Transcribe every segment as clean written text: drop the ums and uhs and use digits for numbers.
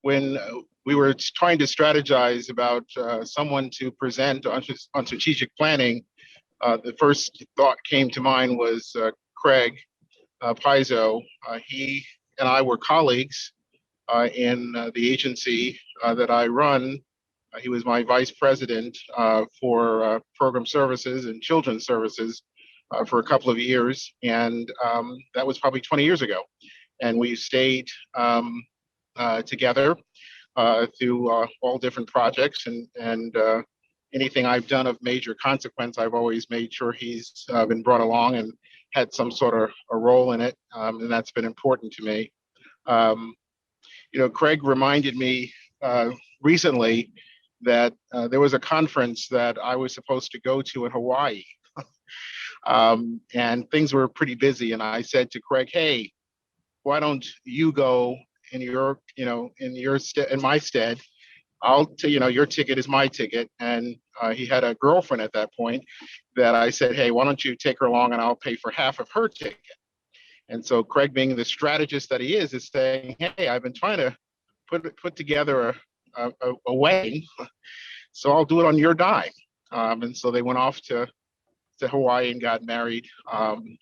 when we were trying to strategize about someone to present on strategic planning, the first thought came to mind was Craig Piso. He and I were colleagues in the agency that I run. He was my vice president for program services and children's services for a couple of years, and that was probably 20 years ago. And we stayed together through all different projects, and anything I've done of major consequence, I've always made sure he's been brought along and had some sort of a role in it, and that's been important to me. Craig reminded me recently that there was a conference that I was supposed to go to in Hawaii, and things were pretty busy. And I said to Craig, "Hey, why don't you go in my stead? Your ticket is my ticket." And he had a girlfriend at that point that I said, "Hey, why don't you take her along and I'll pay for half of her ticket?" And so Craig, being the strategist that he is saying, "Hey, I've been trying to put together a wedding, so I'll do it on your dime." And so they went off to Hawaii and got married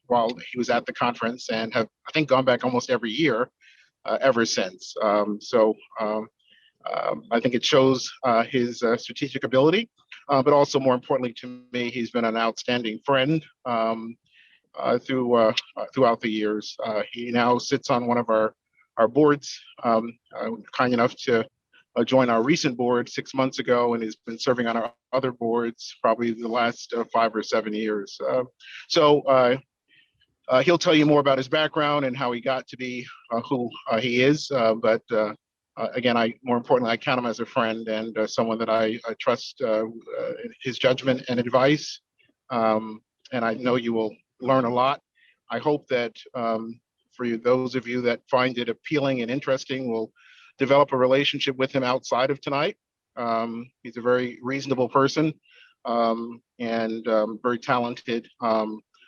while he was at the conference, and have, I think, gone back almost every year ever since. I think it shows his strategic ability, but also, more importantly to me, he's been an outstanding friend throughout the years. He now sits on one of our boards, kind enough to join our recent board 6 months ago, and has been serving on our other boards probably the last 5 or 7 years. He'll tell you more about his background and how he got to be who he is. But again, more importantly, I count him as a friend and someone that I trust his judgment and advice. And I know you will learn a lot. I hope that for those of you that find it appealing and interesting, will develop a relationship with him outside of tonight. He's a very reasonable person and very talented.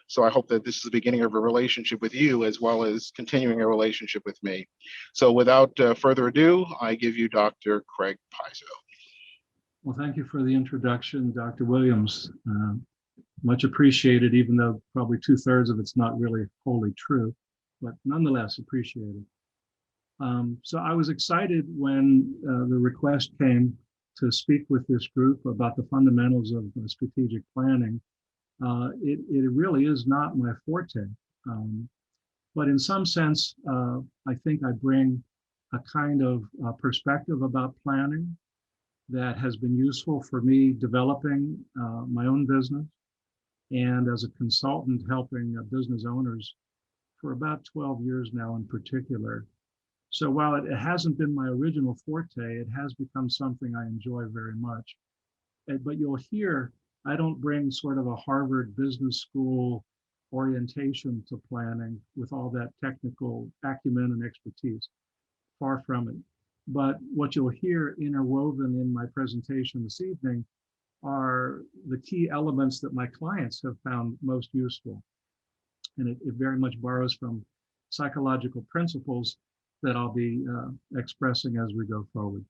So I hope that this is the beginning of a relationship with you, as well as continuing a relationship with me. So without further ado, I give you Dr. Craig Piso. Well, thank you for the introduction, Dr. Williams. Much appreciated, even though probably 2/3 of it's not really wholly true, but nonetheless appreciated. So I was excited when the request came to speak with this group about the fundamentals of strategic planning. It really is not my forte, but in some sense, I think I bring a kind of perspective about planning that has been useful for me developing my own business, and as a consultant helping business owners for about 12 years now in particular. So while it hasn't been my original forte, it has become something I enjoy very much. But you'll hear, I don't bring sort of a Harvard Business School orientation to planning with all that technical acumen and expertise. Far from it. But what you'll hear interwoven in my presentation this evening are the key elements that my clients have found most useful. And it very much borrows from psychological principles that I'll be expressing as we go forward.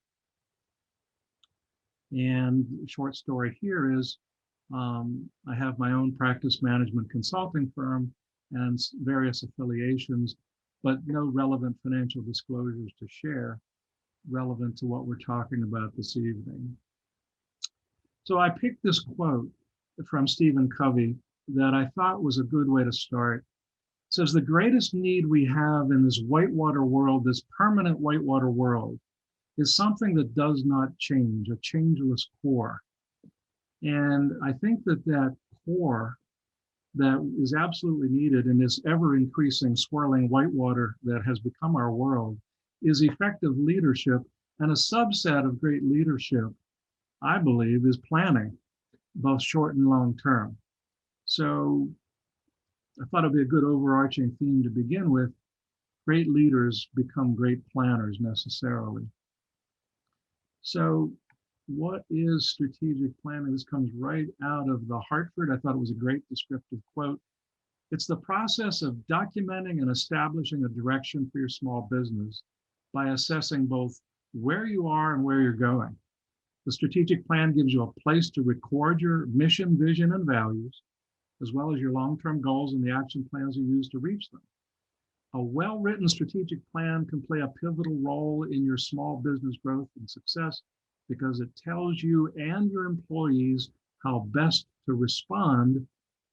And the short story here is I have my own practice management consulting firm and various affiliations, but no relevant financial disclosures to share relevant to what we're talking about this evening. So I picked this quote from Stephen Covey that I thought was a good way to start. It says, "The greatest need we have in this whitewater world, this permanent whitewater world, is something that does not change, a changeless core." And I think that core that is absolutely needed in this ever-increasing swirling whitewater that has become our world is effective leadership. And a subset of great leadership, I believe, is planning, both short and long term. So I thought it'd be a good overarching theme to begin with. Great leaders become great planners necessarily. So what is strategic planning? This comes right out of the Hartford. I thought it was a great descriptive quote. It's the process of documenting and establishing a direction for your small business by assessing both where you are and where you're going. The strategic plan gives you a place to record your mission, vision, and values, as well as your long-term goals and the action plans you use to reach them. A well-written strategic plan can play a pivotal role in your small business growth and success because it tells you and your employees how best to respond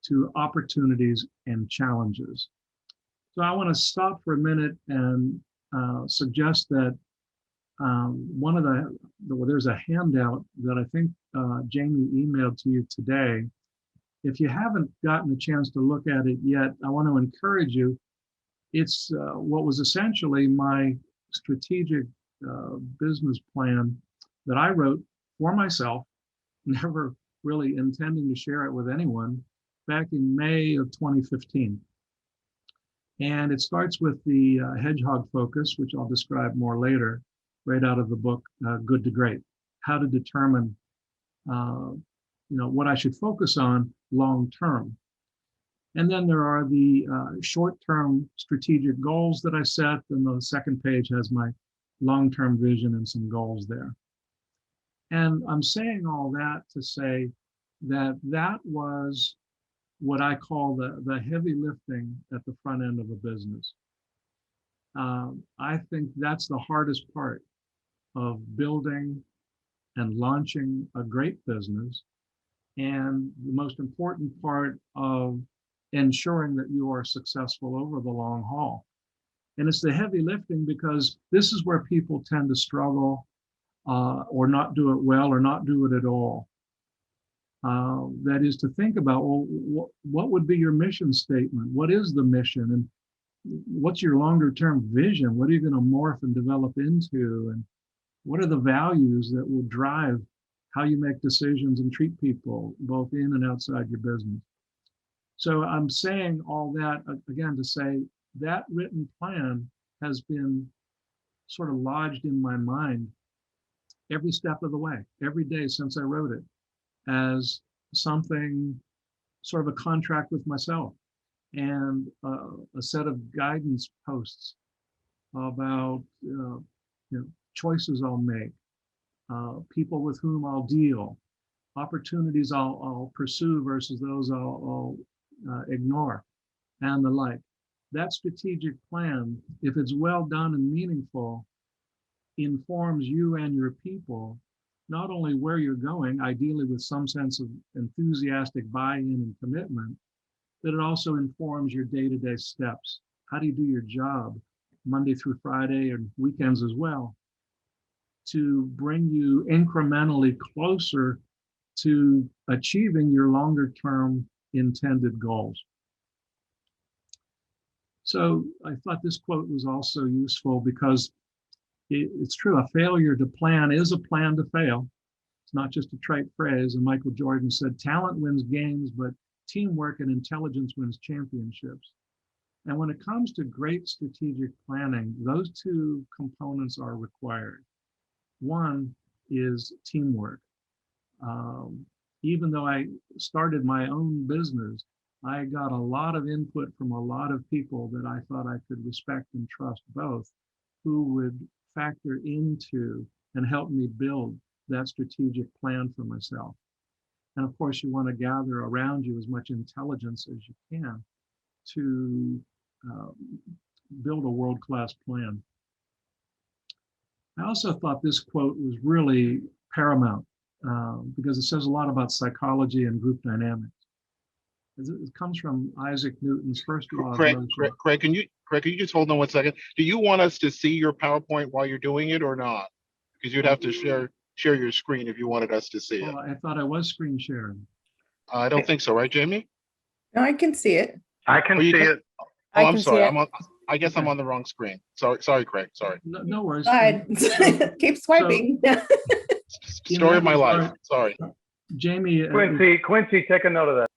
to opportunities and challenges. So I want to stop for a minute and suggest that one of there's a handout that I think Jamie emailed to you today. If you haven't gotten a chance to look at it yet, I want to encourage you. It's what was essentially my strategic business plan that I wrote for myself, never really intending to share it with anyone, back in May of 2015. And it starts with the hedgehog focus, which I'll describe more later, right out of the book, Good to Great, how to determine what I should focus on long term. And then there are the short-term strategic goals that I set, and the second page has my long-term vision and some goals there. And I'm saying all that to say that that was what I call the heavy lifting at the front end of a business. I think that's the hardest part of building and launching a great business, and the most important part of ensuring that you are successful over the long haul. And it's the heavy lifting because this is where people tend to struggle or not do it well or not do it at all. That is to think about, well, what would be your mission statement? What is the mission? And what's your longer term vision? What are you going to morph and develop into? And what are the values that will drive how you make decisions and treat people both in and outside your business? So I'm saying all that again to say that written plan has been sort of lodged in my mind every step of the way, every day since I wrote it, as something sort of a contract with myself and a set of guidance posts about choices I'll make, people with whom I'll deal, opportunities I'll pursue versus those I'll ignore, and the like. That strategic plan, if it's well done and meaningful, informs you and your people not only where you're going, ideally with some sense of enthusiastic buy-in and commitment, but it also informs your day-to-day steps. How do you do your job Monday through Friday and weekends as well, to bring you incrementally closer to achieving your longer term intended goals. So I thought this quote was also useful because it's true, a failure to plan is a plan to fail. It's not just a trite phrase. And Michael Jordan said, talent wins games, but teamwork and intelligence wins championships. And when it comes to great strategic planning, those two components are required. One is teamwork. Even though I started my own business, I got a lot of input from a lot of people that I thought I could respect and trust both, who would factor into and help me build that strategic plan for myself. And of course, you want to gather around you as much intelligence as you can to build a world-class plan. I also thought this quote was really paramount because it says a lot about psychology and group dynamics. It comes from Isaac Newton's first law of motion. Craig, can you just hold on 1 second? Do you want us to see your PowerPoint while you're doing it or not? Because you'd have to share your screen if you wanted us to see it. I thought I was screen sharing. I don't think so, right, Jamie? No, I can see it. I can see it. Oh, I'm sorry. I guess I'm on the wrong screen. Sorry, Craig. Sorry. No worries. Go ahead. Keep swiping. Story of my life. Sorry. Jamie. Quincy, take a note of that.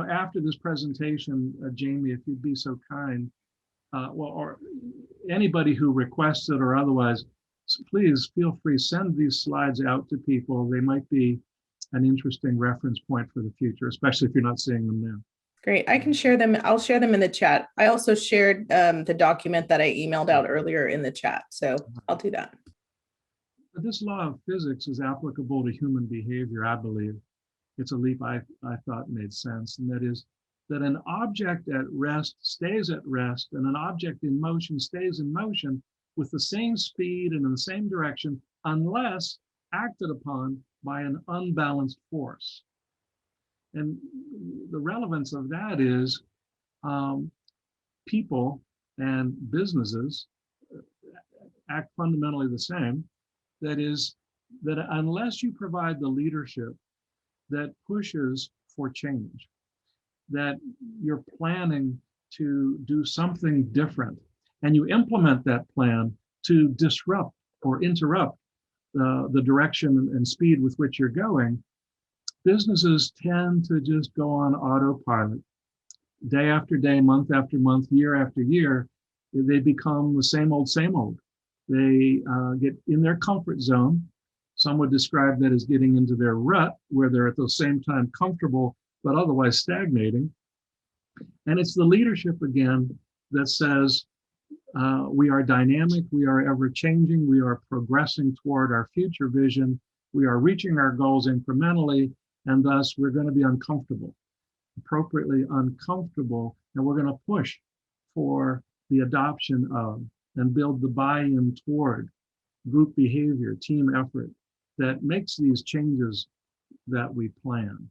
After this presentation, Jamie, if you'd be so kind, or anybody who requests it or otherwise, please feel free, send these slides out to people. They might be an interesting reference point for the future, especially if you're not seeing them now. Great. I can share them. I'll share them in the chat. I also shared the document that I emailed out earlier in the chat. So I'll do that. But this law of physics is applicable to human behavior, I believe. It's a leap I thought made sense, and that is that an object at rest stays at rest, and an object in motion stays in motion with the same speed and in the same direction, unless acted upon by an unbalanced force. And the relevance of that is people and businesses act fundamentally the same. That is, that unless you provide the leadership that pushes for change, that you're planning to do something different, and you implement that plan to disrupt or interrupt the direction and speed with which you're going, businesses tend to just go on autopilot. Day after day, month after month, year after year, they become the same old, same old. They get in their comfort zone. Some would describe that as getting into their rut, where they're at the same time comfortable, but otherwise stagnating. And it's the leadership again that says, we are dynamic, we are ever changing, we are progressing toward our future vision, we are reaching our goals incrementally, and thus we're going to be uncomfortable, appropriately uncomfortable, and we're going to push for the adoption of and build the buy-in toward group behavior, team effort that makes these changes that we plan.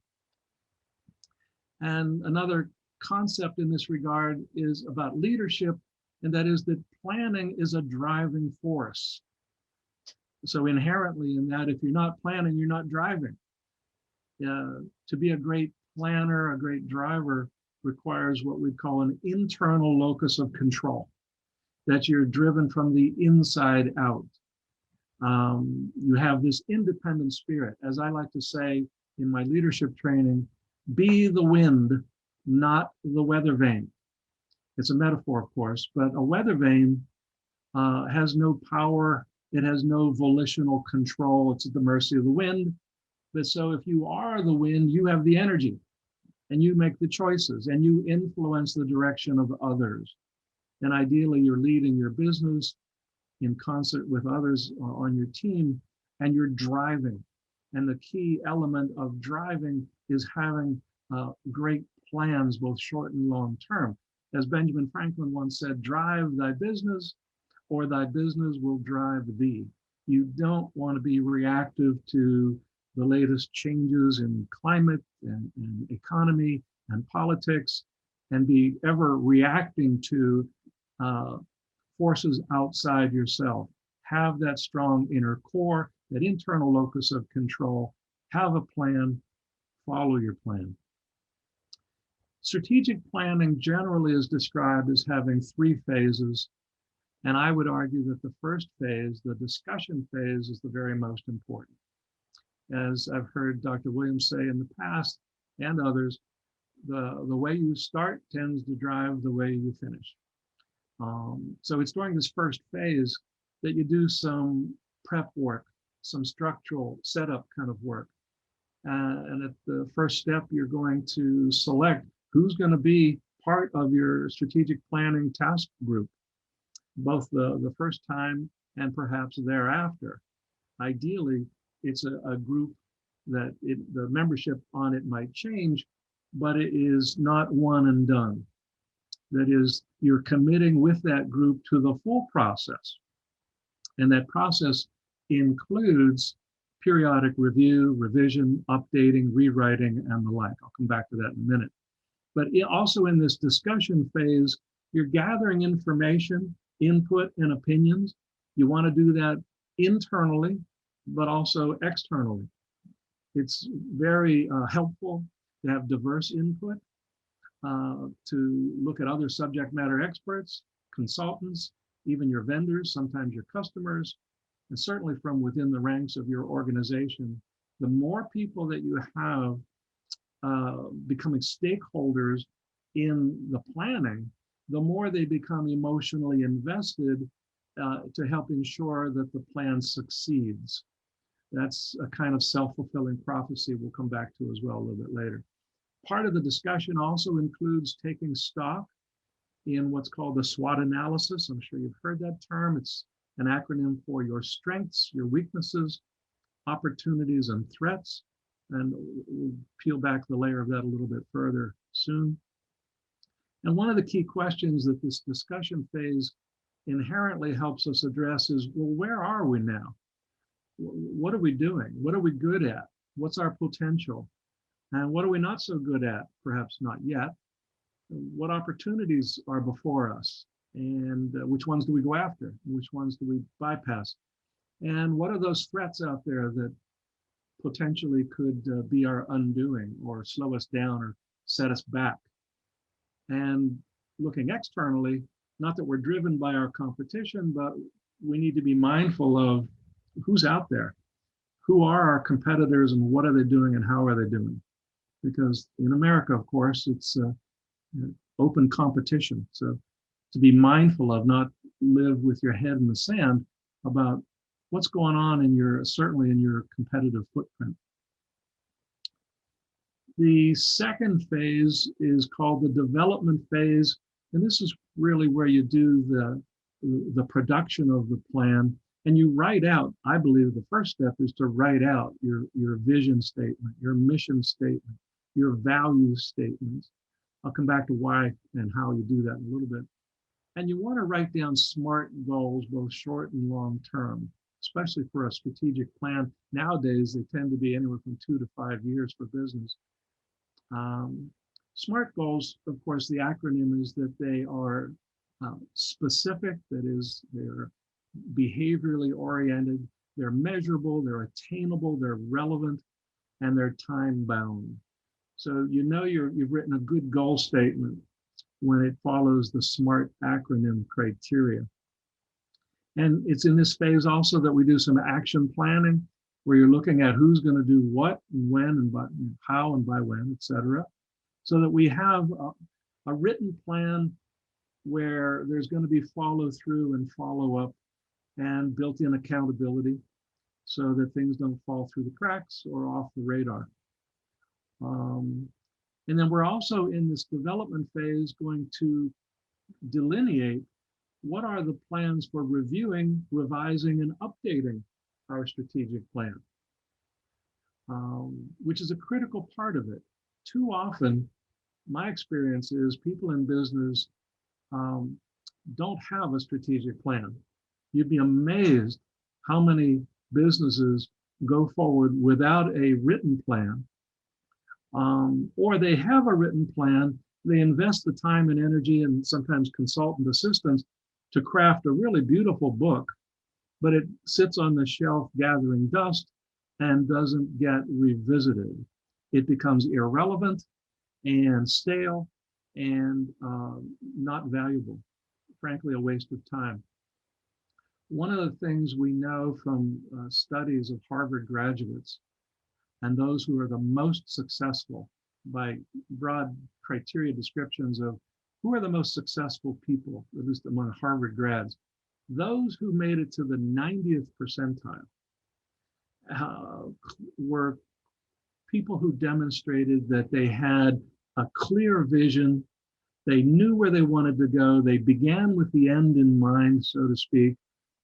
And another concept in this regard is about leadership, and that is that planning is a driving force. So inherently in that, if you're not planning, you're not driving. To be a great planner, a great driver, requires what we call an internal locus of control, that you're driven from the inside out. You have this independent spirit. As I like to say in my leadership training, be the wind, not the weather vane. It's a metaphor, of course, but a weather vane has no power. It has no volitional control. It's at the mercy of the wind. But so if you are the wind, you have the energy, and you make the choices, and you influence the direction of others. And ideally, you're leading your business in concert with others on your team, and you're driving. And the key element of driving is having great plans, both short and long term. As Benjamin Franklin once said, drive thy business, or thy business will drive thee. You don't want to be reactive to the latest changes in climate and economy and politics, and be ever reacting to forces outside yourself. Have that strong inner core, that internal locus of control. Have a plan, follow your plan. Strategic planning generally is described as having 3 phases, and I would argue that the first phase, the discussion phase, is the very most important. As I've heard Dr. Williams say in the past, and others, the way you start tends to drive the way you finish. So it's during this first phase that you do some prep work, some structural setup kind of work. And at the first step, you're going to select who's going to be part of your strategic planning task group, both the first time and perhaps thereafter. Ideally, it's a group that the membership on it might change, but it is not one and done. That is, you're committing with that group to the full process. And that process includes periodic review, revision, updating, rewriting, and the like. I'll come back to that in a minute. But also in this discussion phase, you're gathering information, input, and opinions. You want to do that internally, but also externally. It's very helpful to have diverse input, to look at other subject matter experts, consultants, even your vendors, sometimes your customers, and certainly from within the ranks of your organization. The more people that you have becoming stakeholders in the planning, the more they become emotionally invested to help ensure that the plan succeeds. That's a kind of self-fulfilling prophecy we'll come back to as well a little bit later. Part of the discussion also includes taking stock in what's called the SWOT analysis. I'm sure you've heard that term. It's an acronym for your strengths, your weaknesses, opportunities, and threats. And we'll peel back the layer of that a little bit further soon. And one of the key questions that this discussion phase inherently helps us address is, well, where are we now? What are we doing? What are we good at? What's our potential? And what are we not so good at? Perhaps not yet. What opportunities are before us? And which ones do we go after? Which ones do we bypass? And what are those threats out there that potentially could be our undoing or slow us down or set us back? And looking externally, not that we're driven by our competition, but we need to be mindful of who's out there. Who are our competitors and what are they doing and how are they doing? Because in America, of course, it's open competition. So to be mindful of, not live with your head in the sand about what's going on in your, certainly in your competitive footprint. The second phase is called the development phase. And this is really where you do the production of the plan. And you write out, I believe the first step is to write out your vision statement, your mission statement, your value statements. I'll come back to why and how you do that in a little bit. And you want to write down SMART goals, both short and long term, especially for a strategic plan. Nowadays, they tend to be anywhere from 2 to 5 years for business. SMART goals, of course, the acronym is that they are specific, that is, they're behaviorally oriented, they're measurable, they're attainable, they're relevant, and they're time bound. So you know you've written a good goal statement when it follows the SMART acronym criteria. And it's in this phase also that we do some action planning, where you're looking at who's going to do what, and when, and by, how, and by when, et cetera, so that we have a written plan where there's going to be follow through and follow up and built-in accountability so that things don't fall through the cracks or off the radar. And then we're also in this development phase going to delineate what are the plans for reviewing, revising, and updating our strategic plan, which is a critical part of it. Too often, my experience is people in business don't have a strategic plan. You'd be amazed how many businesses go forward without a written plan, or they have a written plan, they invest the time and energy and sometimes consultant assistance to craft a really beautiful book, but it sits on the shelf gathering dust and doesn't get revisited. It becomes irrelevant and stale and not valuable, frankly, a waste of time. One of the things we know from studies of Harvard graduates and those who are the most successful by broad criteria descriptions of who are the most successful people, at least among Harvard grads, those who made it to the 90th percentile were people who demonstrated that they had a clear vision, they knew where they wanted to go, they began with the end in mind, so to speak.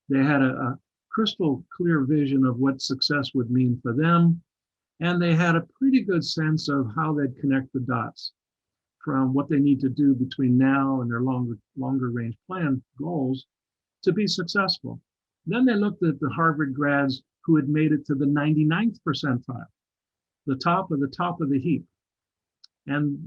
They had a crystal clear vision of what success would mean for them, and they had a pretty good sense of how they'd connect the dots from what they need to do between now and their longer range plan goals to be successful. Then they looked at the Harvard grads who had made it to the 99th percentile, the top of the heap. And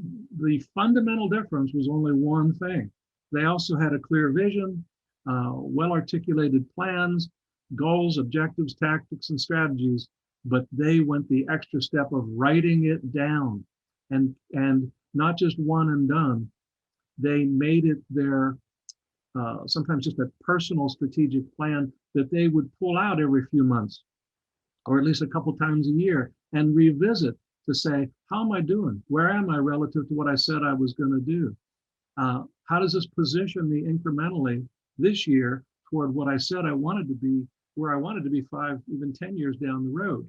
the fundamental difference was only one thing. They also had a clear vision, well-articulated plans, goals, objectives, tactics, and strategies, but they went the extra step of writing it down, and not just one and done. They made it their, sometimes just a personal strategic plan that they would pull out every few months, or at least a couple times a year, and revisit to say, how am I doing? Where am I relative to what I said I was going to do? How does this position me incrementally this year toward what I said I wanted to be, where I wanted to be 5, even 10 years down the road?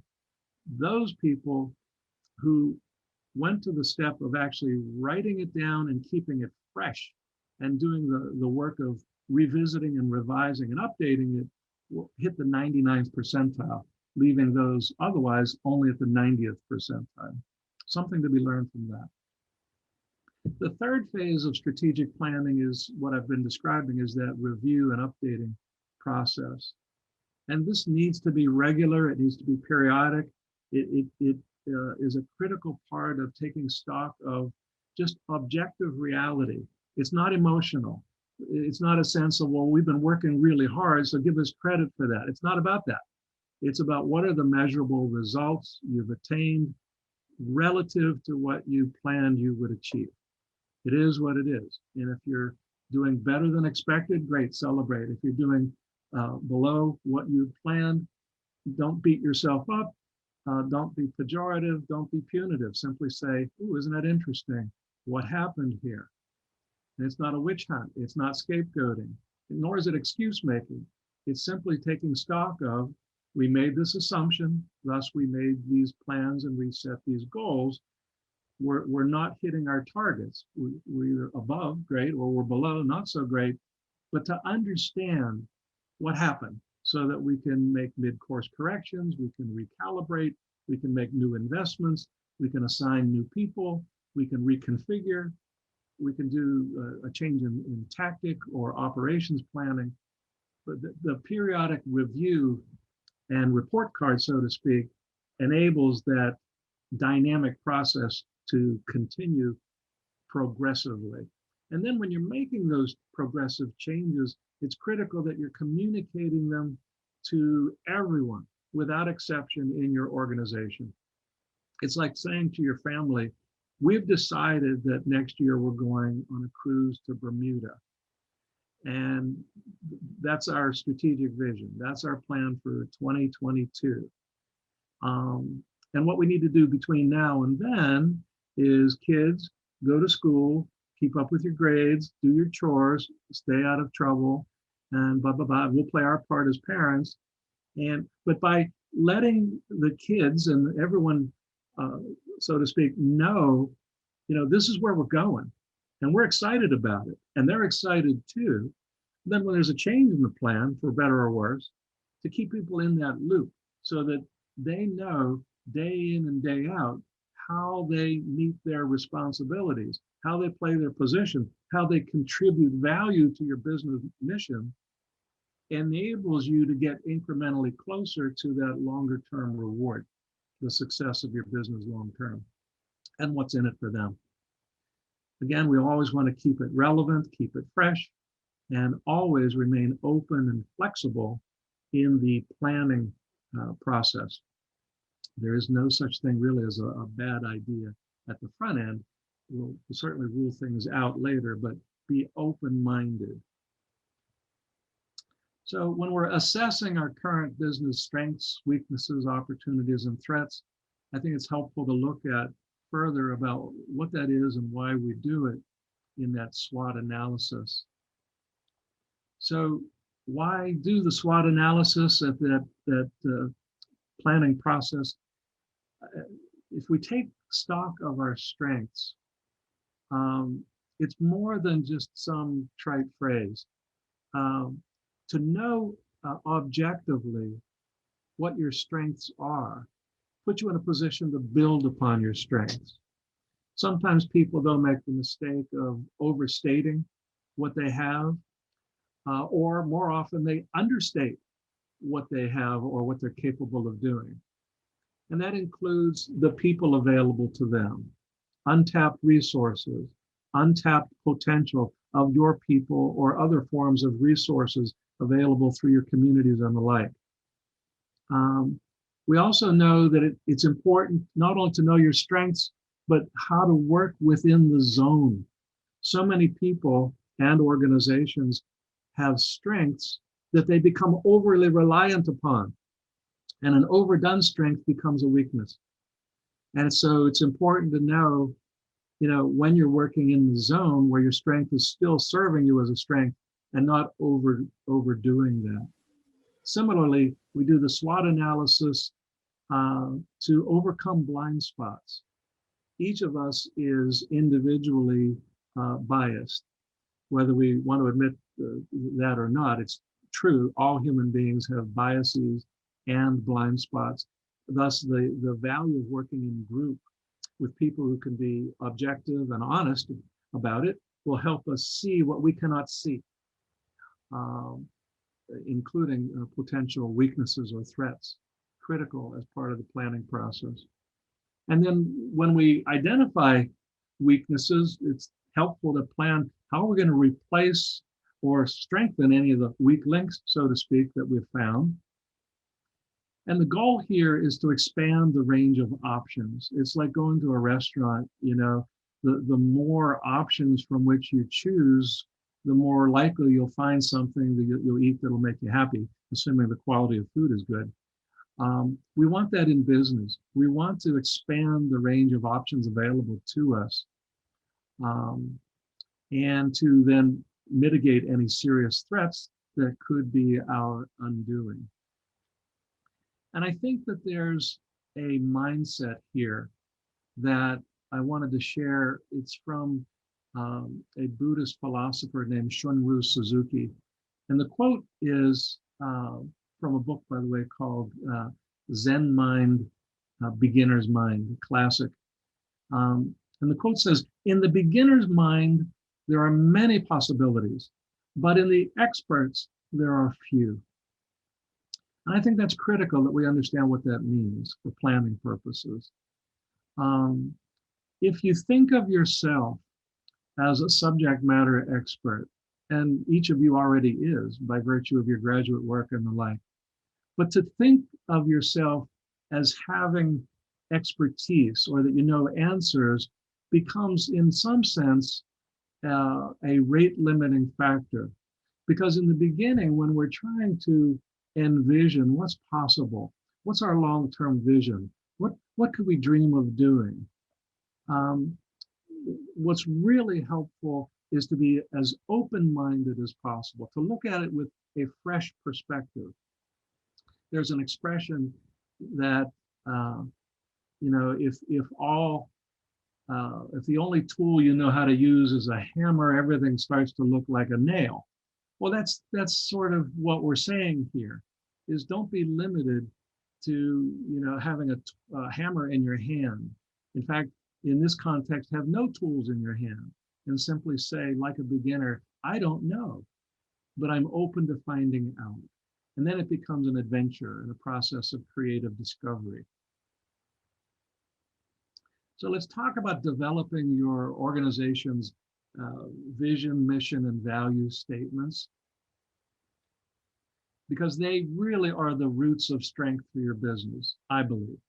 Those people who went to the step of actually writing it down and keeping it fresh and doing the work of revisiting and revising and updating it, will hit the 99th percentile, leaving those otherwise only at the 90th percentile. Something to be learned from that. The third phase of strategic planning is what I've been describing, is that review and updating process. And this needs to be regular, it needs to be periodic. It is a critical part of taking stock of just objective reality. It's not emotional. It's not a sense of, well, we've been working really hard, so give us credit for that. It's not about that. It's about what are the measurable results you've attained relative to what you planned you would achieve. It is what it is. And if you're doing better than expected, great, celebrate. If you're doing below what you planned, don't beat yourself up. Don't be pejorative. Don't be punitive. Simply say, ooh, isn't that interesting? What happened here? And it's not a witch hunt. It's not scapegoating, nor is it excuse making. It's simply taking stock of, we made this assumption, thus we made these plans and we set these goals. We're not hitting our targets. We're above, great, or we're below, not so great. But to understand what happened so that we can make mid-course corrections, we can recalibrate, we can make new investments, we can assign new people, we can reconfigure, we can do a change in tactic or operations planning. But the periodic review and report card, so to speak, enables that dynamic process to continue progressively. And then when you're making those progressive changes, it's critical that you're communicating them to everyone without exception in your organization. It's like saying to your family, we've decided that next year we're going on a cruise to Bermuda. And that's our strategic vision. That's our plan for 2022. And what we need to do between now and then is, kids, go to school, keep up with your grades, do your chores, stay out of trouble, and blah, blah, blah. We'll play our part as parents. But by letting the kids and everyone, so to speak, know, this is where we're going. And we're excited about it. And they're excited too. Then when there's a change in the plan, for better or worse, to keep people in that loop so that they know day in and day out how they meet their responsibilities, how they play their position, how they contribute value to your business mission, enables you to get incrementally closer to that longer term reward, the success of your business long term, and what's in it for them. Again, we always want to keep it relevant, keep it fresh, and always remain open and flexible in the planning process. There is no such thing really as a bad idea at the front end. We'll certainly rule things out later, but be open-minded. So when we're assessing our current business strengths, weaknesses, opportunities, and threats, I think it's helpful to look at further about what that is and why we do it in that SWOT analysis. So why do the SWOT analysis at that planning process? If we take stock of our strengths, it's more than just some trite phrase. To know objectively what your strengths are, put you in a position to build upon your strengths. Sometimes people, they'll make the mistake of overstating what they have, or more often they understate what they have or what they're capable of doing. And that includes the people available to them, untapped resources, untapped potential of your people or other forms of resources available through your communities and the like. We also know that it's important not only to know your strengths, but how to work within the zone. So many people and organizations have strengths that they become overly reliant upon. And an overdone strength becomes a weakness. And so it's important to know, when you're working in the zone where your strength is still serving you as a strength and not overdoing that. Similarly, we do the SWOT analysis to overcome blind spots. each of us is individually biased, whether we want to admit that or not. It's true, all human beings have biases and blind spots. Thus, the value of working in group with people who can be objective and honest about it will help us see what we cannot see, including potential weaknesses or threats, critical as part of the planning process. And then when we identify weaknesses, it's helpful to plan how we're going to replace or strengthen any of the weak links, so to speak, that we've found. And the goal here is to expand the range of options. It's like going to a restaurant, you know, the more options from which you choose, the more likely you'll find something that you'll eat that'll make you happy, assuming the quality of food is good. We want that in business. We want to expand the range of options available to us, and to then mitigate any serious threats that could be our undoing. And I think that there's a mindset here that I wanted to share. It's from a Buddhist philosopher named Shunryu Suzuki. And the quote is from a book, by the way, called Zen Mind, Beginner's Mind, a classic. And the quote says, "In the beginner's mind, there are many possibilities, but in the experts, there are few." And I think that's critical that we understand what that means for planning purposes. If you think of yourself as a subject matter expert, and each of you already is by virtue of your graduate work and the like, but to think of yourself as having expertise or that you know answers becomes, in some sense, a rate limiting factor. Because in the beginning, when we're trying to envision what's possible, what's our long-term vision, what could we dream of doing? What's really helpful is to be as open-minded as possible, to look at it with a fresh perspective. There's an expression that, you know, if the only tool you know how to use is a hammer, everything starts to look like a nail. Well, that's sort of what we're saying here, is don't be limited to, you know, having a hammer in your hand. In fact, in this context, have no tools in your hand and simply say, like a beginner, I don't know, but I'm open to finding out. And then it becomes an adventure and a process of creative discovery. So let's talk about developing your organization's vision, mission, and value statements, because they really are the roots of strength for your business, I believe.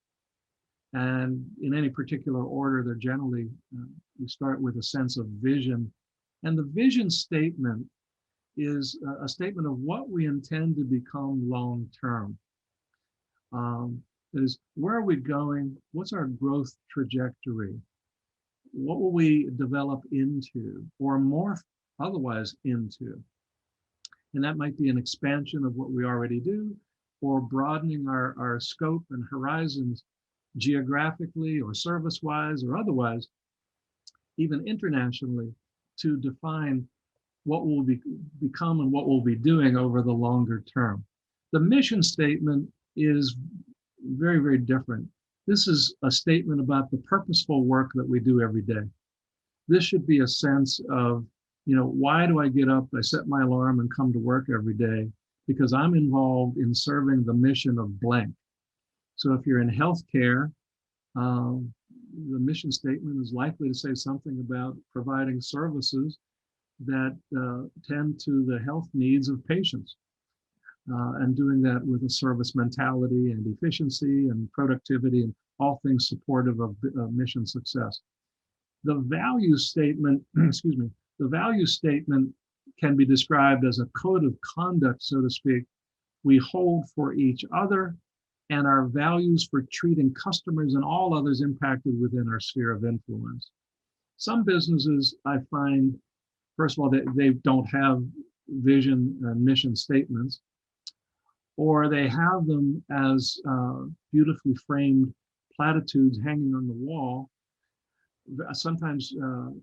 And in any particular order, they're generally, we start with a sense of vision. And the vision statement is a statement of what we intend to become long-term. That is, where are we going? What's our growth trajectory? What will we develop into or morph otherwise into? And that might be an expansion of what we already do, or broadening our scope and horizons geographically or service-wise or otherwise, even internationally, to define what will become and what we'll be doing over the longer term. The mission statement is very, very different. This is a statement about the purposeful work that we do every day. This should be a sense of, you know, why do I get up? I set my alarm and come to work every day because I'm involved in serving the mission of blank. So if you're in healthcare, the mission statement is likely to say something about providing services that tend to the health needs of patients, and doing that with a service mentality and efficiency and productivity and all things supportive of mission success. The value statement, excuse me, the value statement can be described as a code of conduct, so to speak, we hold for each other, and our values for treating customers and all others impacted within our sphere of influence. Some businesses, I find, first of all, they don't have vision and mission statements, or they have them as beautifully framed platitudes hanging on the wall, sometimes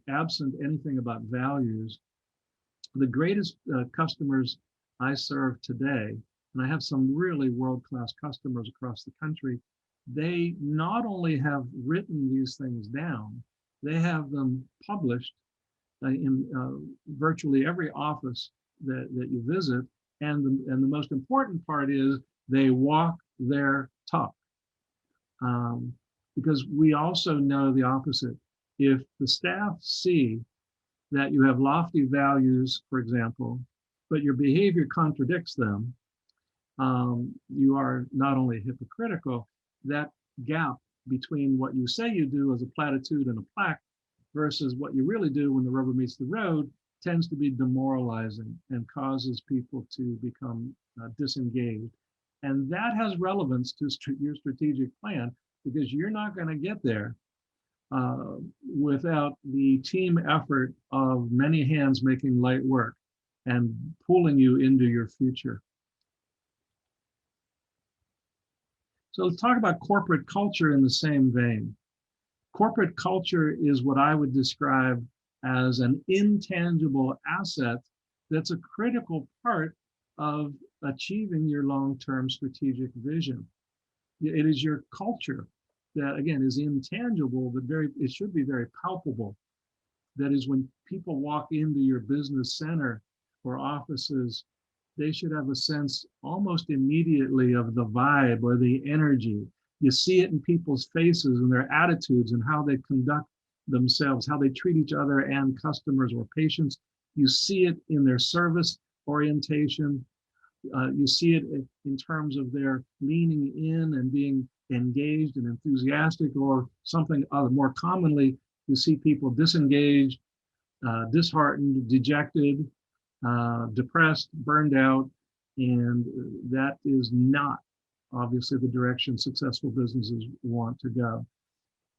absent anything about values. The greatest customers I serve today, and I have some really world-class customers across the country, they not only have written these things down, they have them published in virtually every office that you visit. And the most important part is they walk their talk. Because we also know the opposite. If the staff see that you have lofty values, for example, but your behavior contradicts them, you are not only hypocritical, that gap between what you say you do as a platitude and a plaque versus what you really do when the rubber meets the road tends to be demoralizing and causes people to become disengaged. And that has relevance to your strategic plan, because you're not going to get there without the team effort of many hands making light work and pulling you into your future. So let's talk about corporate culture in the same vein. Corporate culture is what I would describe as an intangible asset that's a critical part of achieving your long-term strategic vision. It is your culture that, again, is intangible, but it should be very palpable. That is, when people walk into your business center or offices, they should have a sense almost immediately of the vibe or the energy. You see it in people's faces and their attitudes and how they conduct themselves, how they treat each other and customers or patients. You see it in their service orientation. You see it in terms of their leaning in and being engaged and enthusiastic, or something other. More commonly, you see people disengaged, disheartened, dejected, depressed, burned out, and that is not obviously the direction successful businesses want to go.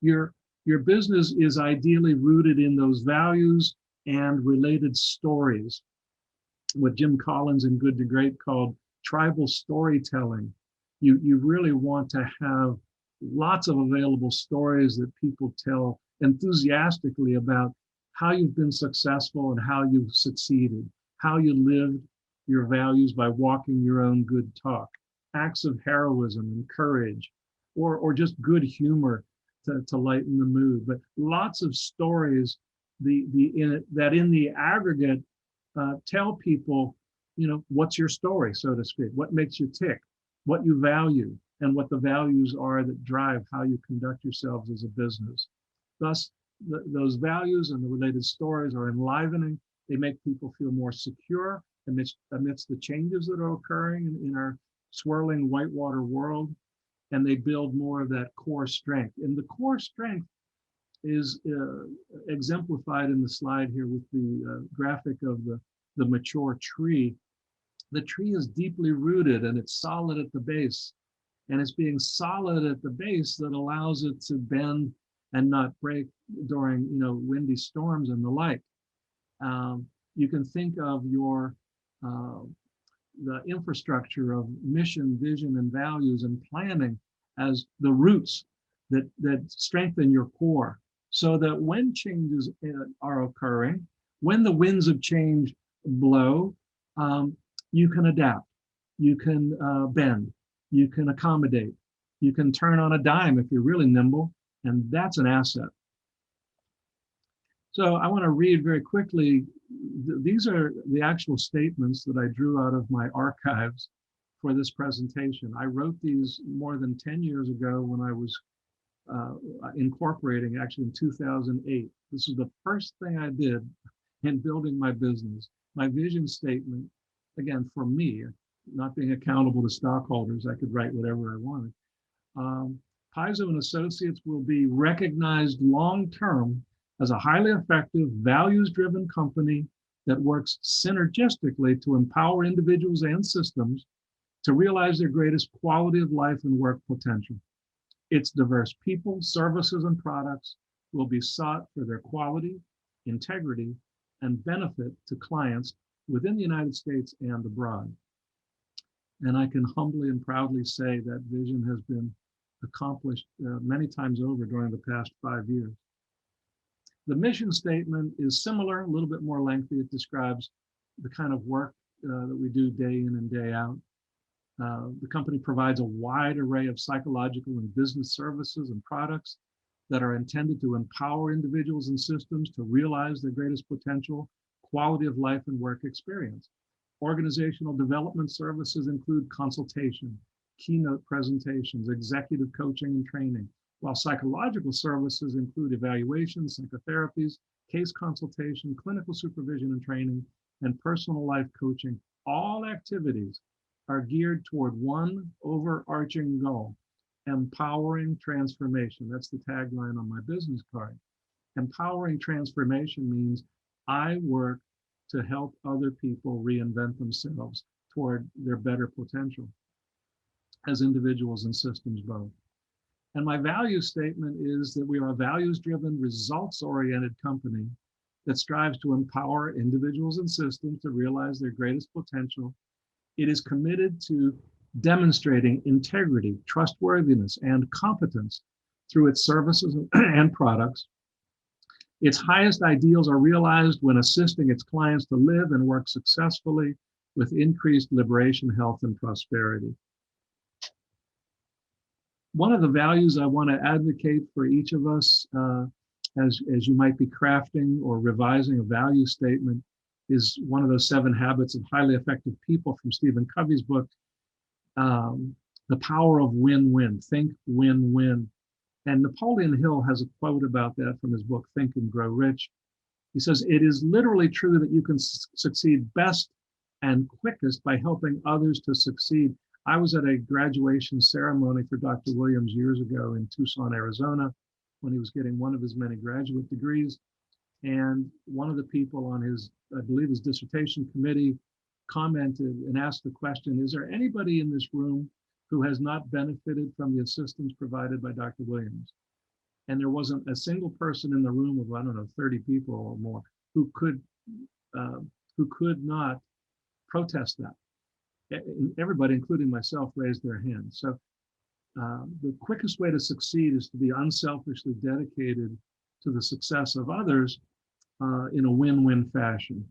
Your business is ideally rooted in those values and related stories, what Jim Collins in Good to Great called tribal storytelling. You really want to have lots of available stories that people tell enthusiastically about how you've been successful and how you've succeeded, how you lived your values by walking your own good talk, acts of heroism and courage, or just good humor to lighten the mood. But lots of stories that in the aggregate tell people, what's your story, so to speak, what makes you tick, what you value, and what the values are that drive how you conduct yourselves as a business. Thus, those values and the related stories are enlivening. They make people feel more secure amidst the changes that are occurring in our swirling whitewater world, and they build more of that core strength. And the core strength is exemplified in the slide here with the graphic of the mature tree. The tree is deeply rooted and it's solid at the base. And it's being solid at the base that allows it to bend and not break during windy storms and the like. You can think of the infrastructure of mission, vision, and values and planning as the roots that strengthen your core, so that when changes are occurring, when the winds of change blow, you can adapt, you can bend, you can accommodate, you can turn on a dime if you're really nimble, and that's an asset. So I want to read very quickly. These are the actual statements that I drew out of my archives for this presentation. I wrote these more than 10 years ago when I was incorporating, actually in 2008. This was the first thing I did in building my business. My vision statement, again, for me, not being accountable to stockholders, I could write whatever I wanted. Piso and Associates will be recognized long-term as a highly effective, values-driven company that works synergistically to empower individuals and systems to realize their greatest quality of life and work potential. Its diverse people, services, and products will be sought for their quality, integrity, and benefit to clients within the United States and abroad. And I can humbly and proudly say that vision has been accomplished many times over during the past 5 years. The mission statement is similar, a little bit more lengthy. It describes the kind of work that we do day in and day out. The company provides a wide array of psychological and business services and products that are intended to empower individuals and systems to realize their greatest potential, quality of life, and work experience. Organizational development services include consultation, keynote presentations, executive coaching and training, while psychological services include evaluations, psychotherapies, case consultation, clinical supervision and training, and personal life coaching. All activities are geared toward one overarching goal: empowering transformation. That's the tagline on my business card. Empowering transformation means I work to help other people reinvent themselves toward their better potential as individuals and systems both. And my value statement is that we are a values-driven, results-oriented company that strives to empower individuals and systems to realize their greatest potential. It is committed to demonstrating integrity, trustworthiness, and competence through its services and products. Its highest ideals are realized when assisting its clients to live and work successfully with increased liberation, health, and prosperity. One of the values I want to advocate for each of us as you might be crafting or revising a value statement is one of those 7 habits of highly effective people from Stephen Covey's book, The Power of Win-Win. Think win-win. And Napoleon Hill has a quote about that from his book, Think and Grow Rich. He says, "It is literally true that you can succeed best and quickest by helping others to succeed." I was at a graduation ceremony for Dr. Williams years ago in Tucson, Arizona, when he was getting one of his many graduate degrees. And one of the people on his, I believe his dissertation committee, commented and asked the question, is there anybody in this room who has not benefited from the assistance provided by Dr. Williams? And there wasn't a single person in the room of, I don't know, 30 people or more who could not protest that. Everybody, including myself, raised their hands. So the quickest way to succeed is to be unselfishly dedicated to the success of others in a win-win fashion.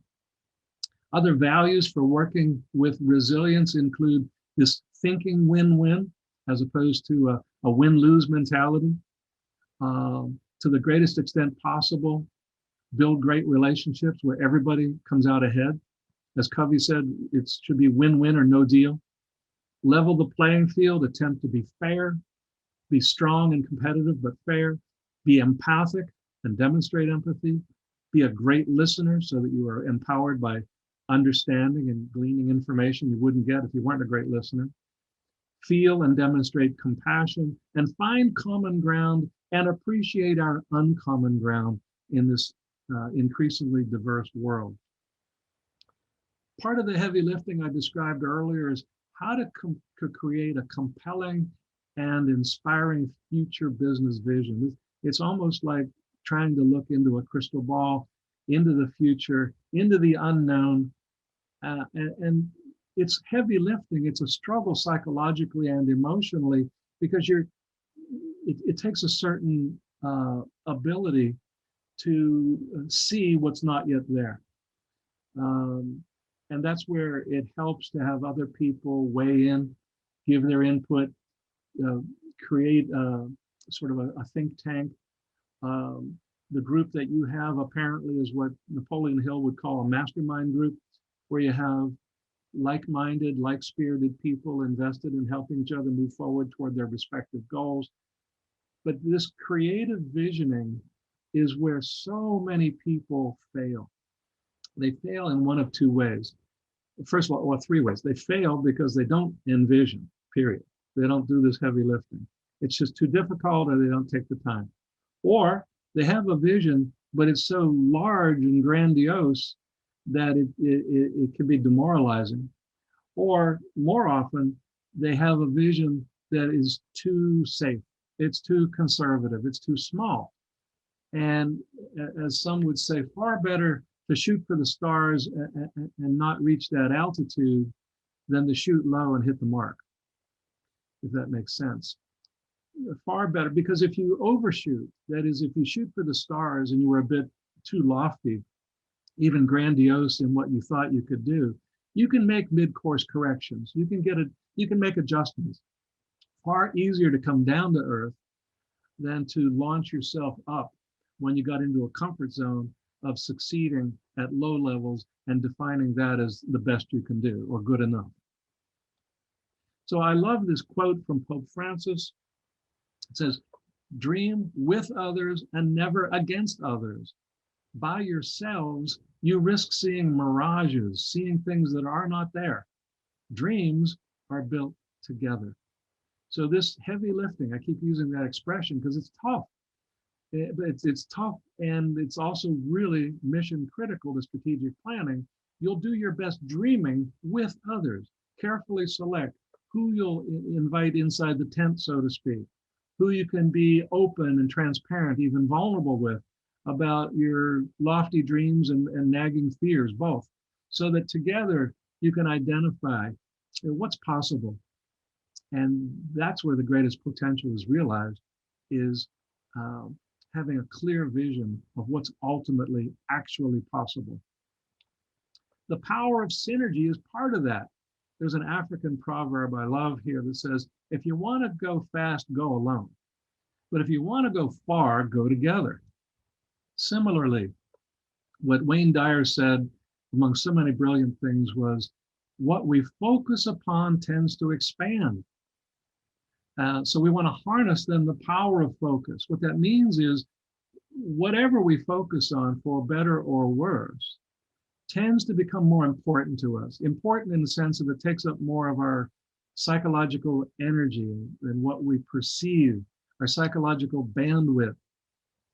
Other values for working with resilience include this thinking win-win as opposed to a win-lose mentality. To the greatest extent possible, build great relationships where everybody comes out ahead. As Covey said, it should be win-win or no deal. Level the playing field, attempt to be fair, be strong and competitive but fair, be empathic and demonstrate empathy, be a great listener so that you are empowered by understanding and gleaning information you wouldn't get if you weren't a great listener. Feel and demonstrate compassion, and find common ground and appreciate our uncommon ground in this increasingly diverse world. Part of the heavy lifting I described earlier is how to create a compelling and inspiring future business vision. It's almost like trying to look into a crystal ball, into the future, into the unknown. And it's heavy lifting. It's a struggle psychologically and emotionally because it takes a certain ability to see what's not yet there. And that's where it helps to have other people weigh in, give their input, create sort of a think tank. The group that you have apparently is what Napoleon Hill would call a mastermind group, where you have like-minded, like-spirited people invested in helping each other move forward toward their respective goals. But this creative visioning is where so many people fail. They fail in one of 2 ways. First of all, or 3 ways. They fail because they don't envision, period. They don't do this heavy lifting. It's just too difficult, or they don't take the time. Or they have a vision, but it's so large and grandiose that it can be demoralizing. Or more often, they have a vision that is too safe. It's too conservative. It's too small. And as some would say, far better to shoot for the stars and not reach that altitude than to shoot low and hit the mark, if that makes sense. far better, because if you overshoot, that is, if you shoot for the stars and you were a bit too lofty, even grandiose in what you thought you could do, you can make mid-course corrections. You can make adjustments. Far easier to come down to earth than to launch yourself up when you got into a comfort zone of succeeding at low levels and defining that as the best you can do or good enough. So I love this quote from Pope Francis. It says, "Dream with others and never against others. By yourselves, you risk seeing mirages, seeing things that are not there. Dreams are built together." So this heavy lifting, I keep using that expression because it's tough. It's tough, and it's also really mission critical to strategic planning. You'll do your best dreaming with others. Carefully select who you'll invite inside the tent, so to speak, who you can be open and transparent, even vulnerable with, about your lofty dreams and nagging fears, both, so that together you can identify what's possible. And that's where the greatest potential is realized, is having a clear vision of what's ultimately actually possible. The power of synergy is part of that. There's an African proverb I love here that says, if you want to go fast, go alone. But if you want to go far, go together. Similarly, what Wayne Dyer said, among so many brilliant things, was, what we focus upon tends to expand. So we want to harness then the power of focus. What that means is, whatever we focus on, for better or worse, tends to become more important to us. Important in the sense of it takes up more of our psychological energy than what we perceive, our psychological bandwidth.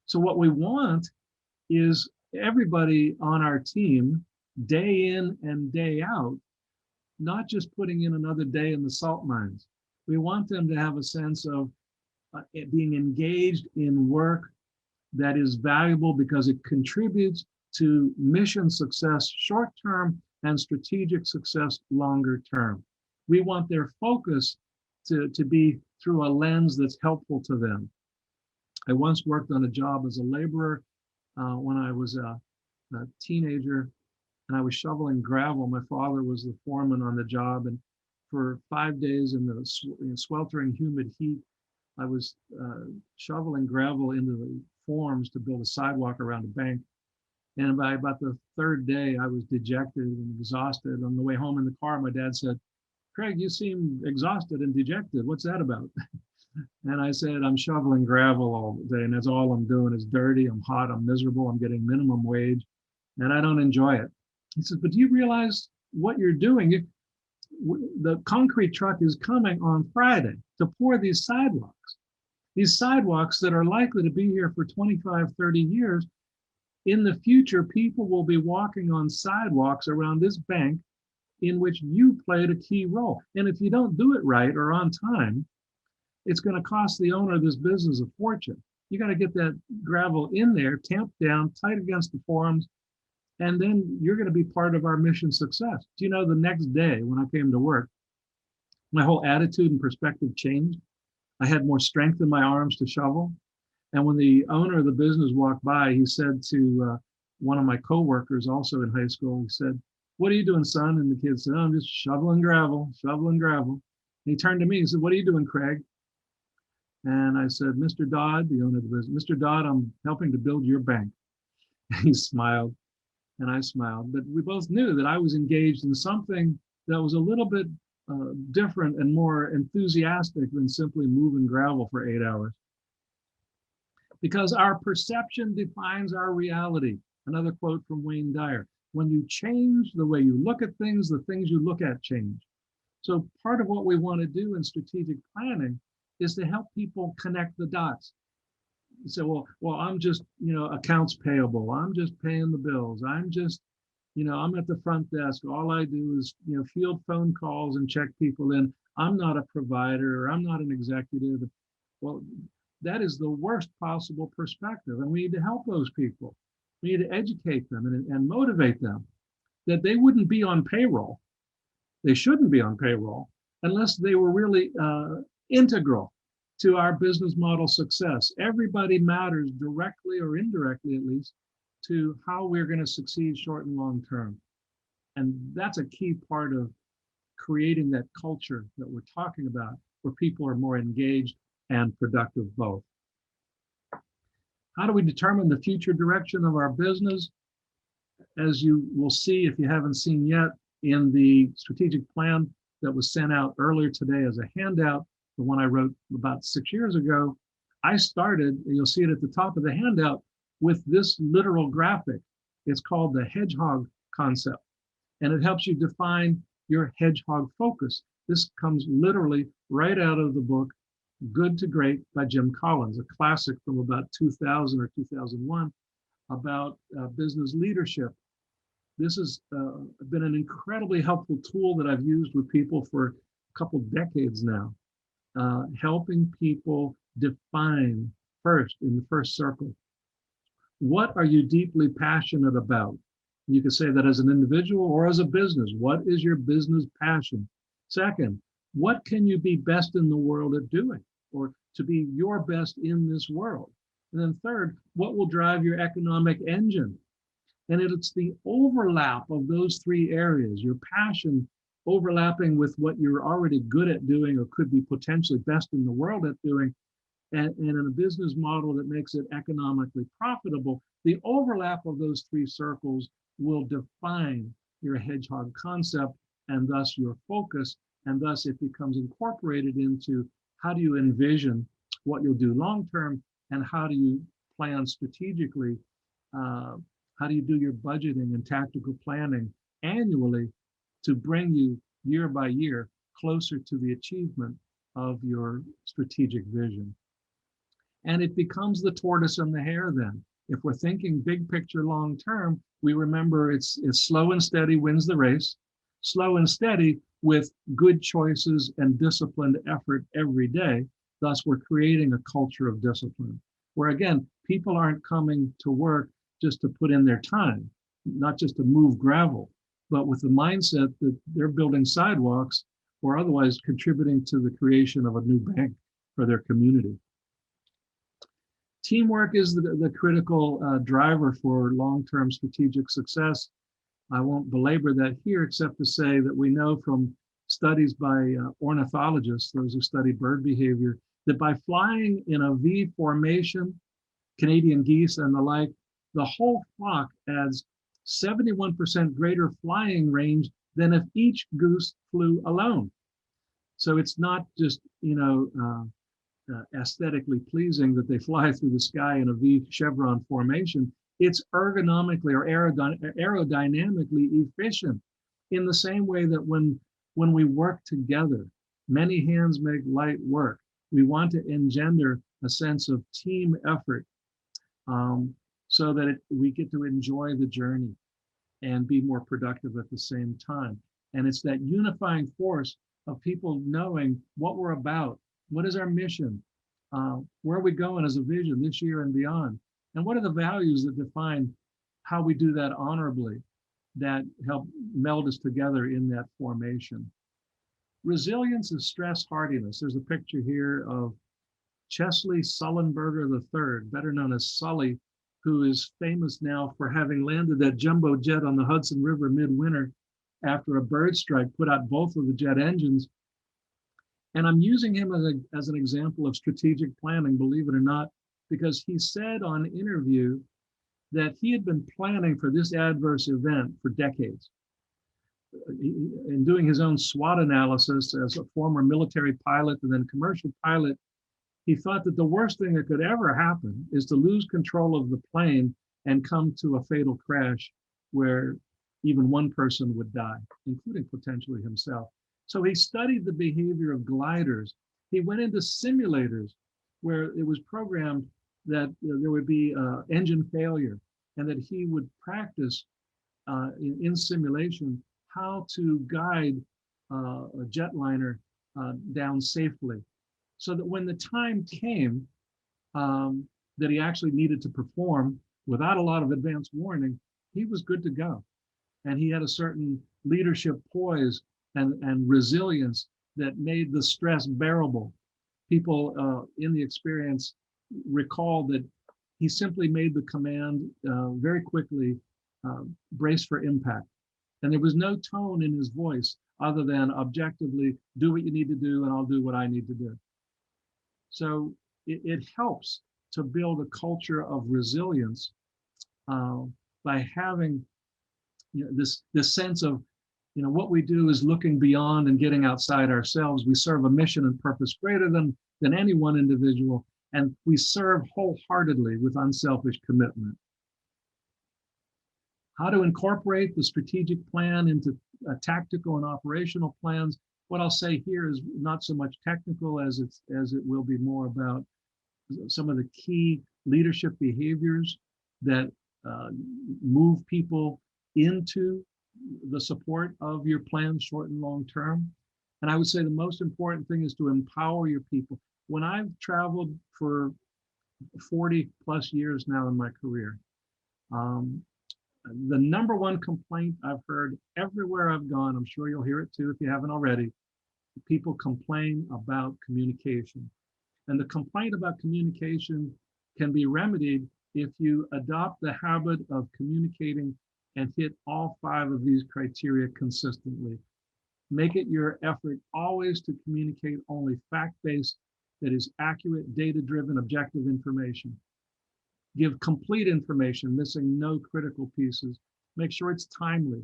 So what we want is everybody on our team, day in and day out, not just putting in another day in the salt mines. We want them to have a sense of being engaged in work that is valuable because it contributes to mission success short term and strategic success longer term. We want their focus to be through a lens that's helpful to them. I once worked on a job as a laborer when I was a teenager, and I was shoveling gravel. My father was the foreman on the job, and for 5 days in the sweltering humid heat, I was shoveling gravel into the forms to build a sidewalk around a bank. And by about the third day, I was dejected and exhausted. On the way home in the car, my dad said, "Craig, you seem exhausted and dejected. What's that about?" And I said, "I'm shoveling gravel all day, and that's all I'm doing. It's dirty, I'm hot, I'm miserable, I'm getting minimum wage, and I don't enjoy it." He says, "But do you realize what you're doing? The concrete truck is coming on Friday to pour these sidewalks that are likely to be here for 25, 30 years. In the future, people will be walking on sidewalks around this bank in which you played a key role. And if you don't do it right or on time, it's going to cost the owner of this business a fortune. You got to get that gravel in there, tamped down, tight against the forms, and then you're going to be part of our mission success." Do you know, the next day when I came to work, my whole attitude and perspective changed. I had more strength in my arms to shovel. And when the owner of the business walked by, he said to one of my coworkers, also in high school, he said, "What are you doing, son?" And the kid said, "Oh, I'm just shoveling gravel. And he turned to me and said, "What are you doing, Craig?" And I said, "Mr. Dodd," the owner of the business, "Mr. Dodd, I'm helping to build your bank." He smiled and I smiled, but we both knew that I was engaged in something that was a little bit different and more enthusiastic than simply moving gravel for 8 hours. Because our perception defines our reality. Another quote from Wayne Dyer: "When you change the way you look at things, the things you look at change." So part of what we want to do in strategic planning is to help people connect the dots. So, well, I'm just, accounts payable. I'm just paying the bills. I'm just, I'm at the front desk. All I do is, field phone calls and check people in. I'm not a provider, or I'm not an executive. Well, that is the worst possible perspective. And we need to help those people. We need to educate them and motivate them that they wouldn't be on payroll. They shouldn't be on payroll unless they were really integral to our business model success. Everybody matters directly or indirectly, at least, to how we're going to succeed short and long term. And that's a key part of creating that culture that we're talking about, where people are more engaged and productive both. How do we determine the future direction of our business? As you will see, if you haven't seen yet, in the strategic plan that was sent out earlier today as a handout, the one I wrote about 6 years ago, I started, and you'll see it at the top of the handout, with this literal graphic. It's called the hedgehog concept, and it helps you define your hedgehog focus. This comes literally right out of the book, Good to Great by Jim Collins, a classic from about 2000 or 2001 about business leadership. This has been an incredibly helpful tool that I've used with people for a couple decades now, helping people define first, in the first circle, what are you deeply passionate about? You could say that as an individual or as a business. What is your business passion? Second, what can you be best in the world at doing, or to be your best in this world? And then third, what will drive your economic engine? And it's the overlap of those three areas, your passion overlapping with what you're already good at doing or could be potentially best in the world at doing, and in a business model that makes it economically profitable, the overlap of those three circles will define your hedgehog concept and thus your focus, and thus it becomes incorporated into how do you envision what you'll do long-term, and how do you plan strategically, how do you do your budgeting and tactical planning annually to bring you year by year closer to the achievement of your strategic vision. And it becomes the tortoise and the hare then. If we're thinking big picture long term, we remember it's slow and steady wins the race, slow and steady with good choices and disciplined effort every day. Thus, we're creating a culture of discipline, where again, people aren't coming to work just to put in their time, not just to move gravel, but with the mindset that they're building sidewalks or otherwise contributing to the creation of a new bank for their community. Teamwork is the critical driver for long-term strategic success. I won't belabor that here, except to say that we know from studies by ornithologists, those who study bird behavior, that by flying in a V formation, Canadian geese and the like, the whole flock adds 71% greater flying range than if each goose flew alone. So it's not just, aesthetically pleasing that they fly through the sky in a V chevron formation. It's ergonomically or aerodynamically efficient, in the same way that when we work together, many hands make light work. We want to engender a sense of team effort, so that we get to enjoy the journey and be more productive at the same time. And it's that unifying force of people knowing what we're about, what is our mission, where are we going as a vision this year and beyond, and what are the values that define how we do that honorably, that help meld us together in that formation. Resilience is stress hardiness. There's a picture here of Chesley Sullenberger III, better known as Sully, who is famous now for having landed that jumbo jet on the Hudson River midwinter after a bird strike put out both of the jet engines. And I'm using him as an example of strategic planning, believe it or not, because he said on interview that he had been planning for this adverse event for decades. In doing his own SWOT analysis as a former military pilot and then commercial pilot, he thought that the worst thing that could ever happen is to lose control of the plane and come to a fatal crash where even one person would die, including potentially himself. So he studied the behavior of gliders. He went into simulators where it was programmed that there would be engine failure, and that he would practice in simulation how to guide a jetliner down safely, so that when the time came that he actually needed to perform without a lot of advance warning, he was good to go. And he had a certain leadership poise and resilience that made the stress bearable. people in the experience recall that he simply made the command very quickly, brace for impact. And there was no tone in his voice other than objectively, do what you need to do and I'll do what I need to do. So it helps to build a culture of resilience by having this sense of, what we do is looking beyond and getting outside ourselves. We serve a mission and purpose greater than any one individual, and we serve wholeheartedly with unselfish commitment. How to incorporate the strategic plan into tactical and operational plans. What I'll say here is not so much technical as it will be more about some of the key leadership behaviors that move people into the support of your plan, short and long term. And I would say the most important thing is to empower your people. When I've traveled for 40 plus years now in my career, the number one complaint I've heard everywhere I've gone, I'm sure you'll hear it too if you haven't already, people complain about communication. And the complaint about communication can be remedied if you adopt the habit of communicating and hit all 5 of these criteria consistently. Make it your effort always to communicate only fact-based, that is accurate, data-driven, objective information. Give complete information, missing no critical pieces. Make sure it's timely,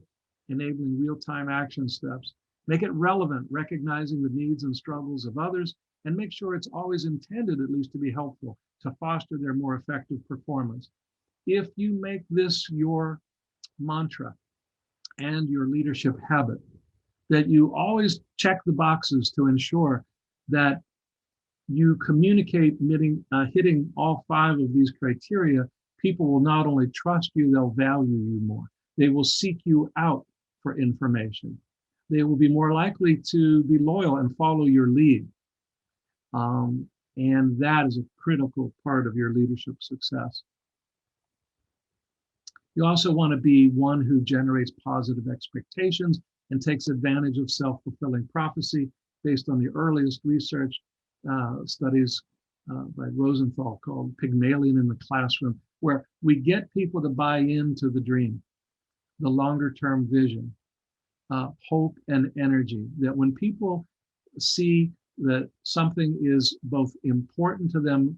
enabling real-time action steps. Make it relevant, recognizing the needs and struggles of others, and make sure it's always intended at least to be helpful, to foster their more effective performance. If you make this your mantra and your leadership habit, that you always check the boxes to ensure that you communicate hitting all 5 of these criteria, people will not only trust you, they'll value you more. They will seek you out for information. They will be more likely to be loyal and follow your lead. And that is a critical part of your leadership success. You also want to be one who generates positive expectations and takes advantage of self-fulfilling prophecy based on the earliest research studies by Rosenthal called Pygmalion in the Classroom, where we get people to buy into the dream, the longer-term vision, hope and energy, that when people see that something is both important to them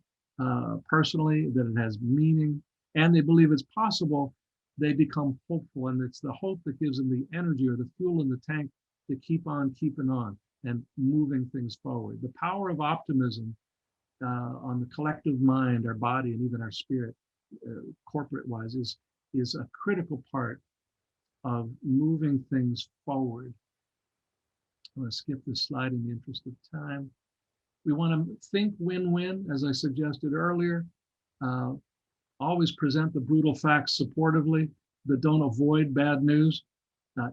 personally, that it has meaning, and they believe it's possible, they become hopeful. And it's the hope that gives them the energy or the fuel in the tank to keep on keeping on and moving things forward. The power of optimism on the collective mind, our body, and even our spirit, corporate-wise, is a critical part of moving things forward. I'm going to skip this slide in the interest of time. We want to think win-win, as I suggested earlier. Always present the brutal facts supportively, but don't avoid bad news.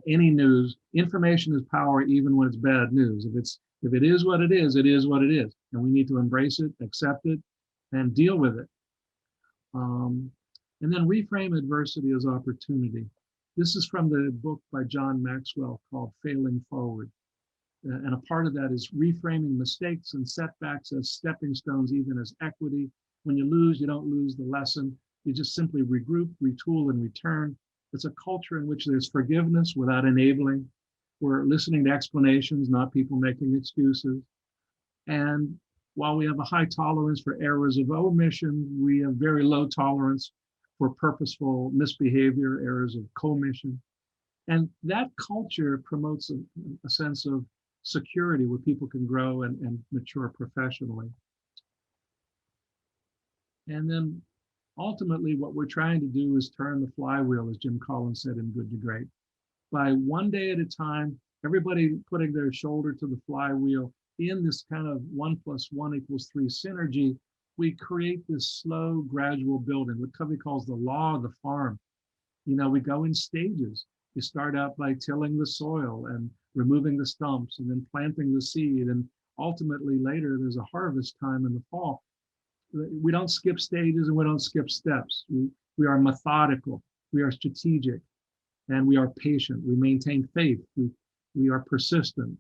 Any news, information is power, even when it's bad news. If it is what it is, it is what it is, and we need to embrace it, accept it, and deal with it. And then reframe adversity as opportunity. This is from the book by John Maxwell called Failing Forward. And a part of that is reframing mistakes and setbacks as stepping stones, even as equity. When you lose, you don't lose the lesson. You just simply regroup, retool, and return. It's a culture in which there's forgiveness without enabling. We're listening to explanations, not people making excuses. And while we have a high tolerance for errors of omission, we have very low tolerance for purposeful misbehavior, errors of commission. And that culture promotes a sense of security where people can grow and mature professionally. And then ultimately, what we're trying to do is turn the flywheel, as Jim Collins said in Good to Great. By one day at a time, everybody putting their shoulder to the flywheel in this kind of 1 + 1 = 3 synergy, we create this slow, gradual building, what Covey calls the law of the farm. We go in stages. You start out by tilling the soil and removing the stumps and then planting the seed. And ultimately later, there's a harvest time in the fall. We don't skip stages and we don't skip steps. We are methodical, we are strategic, and we are patient. We maintain faith, we are persistent,